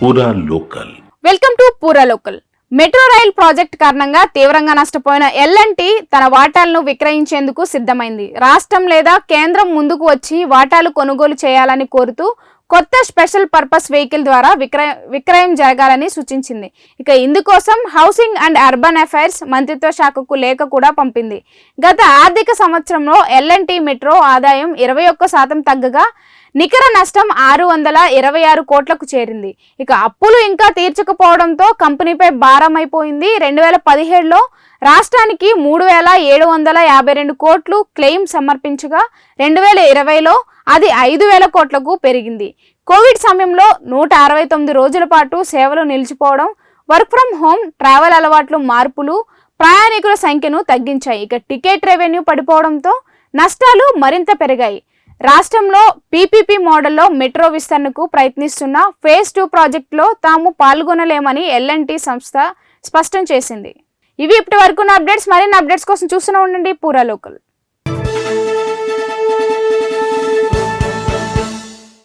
పూరా local. Welcome to పూరా local. Metro rail project కారణంగా తీవ్రంగా నష్టపోయిన ఎల్&టీ తన వాటాలను విక్రయించేందుకు సిద్ధమైంది. రాష్ట్రం లేదా కేంద్రం ముందుకు వచ్చి వాటాలు కొనుగోలు చేయాలని కోరుతూ కొత్త స్పెషల్ పర్పస్ వెహికల్ ద్వారా విక్రయం జరగాలని సూచించింది. ఇక ఇందుకోసం హౌసింగ్ అండ్ అర్బన్ అఫైర్స్ మంత్రిత్వ శాఖకు లేఖ కూడా పంపింది. గత ఆర్థిక సంవత్సరంలో ఎల్&టీ మెట్రో ఆదాయం 21% తగ్గగా నికర నష్టం 626 కోట్లకు చేరింది. ఇక అప్పులు ఇంకా తీర్చకపోవడంతో కంపెనీపై భారం అయిపోయింది. 2017లో రాష్ట్రానికి 3752 కోట్లు క్లెయిమ్ సమర్పించగా 2020లో అది 5000 కోట్లకు పెరిగింది. కోవిడ్ సమయంలో 169 రోజుల పాటు సేవలు నిలిచిపోవడం, వర్క్ ఫ్రం హోమ్, ట్రావెల్ అలవాట్లు మార్పులు ప్రయాణికుల సంఖ్యను తగ్గించాయి. ఇక టికెట్ రెవెన్యూ పడిపోవడంతో నష్టాలు మరింత పెరిగాయి. రాష్ట్రంలో పీపీపీ మోడల్లో మెట్రో విస్తరణకు ప్రయత్నిస్తున్న ఫేజ్ 2 ప్రాజెక్టులో తాము పాల్గొనలేమని ఎల్&టీ సంస్థ స్పష్టం చేసింది. ఇవి ఇప్పటి వరకు అప్డేట్స్. మరిన్ని అప్డేట్స్ కోసం చూస్తూనే ఉండండి పూరా లోకల్.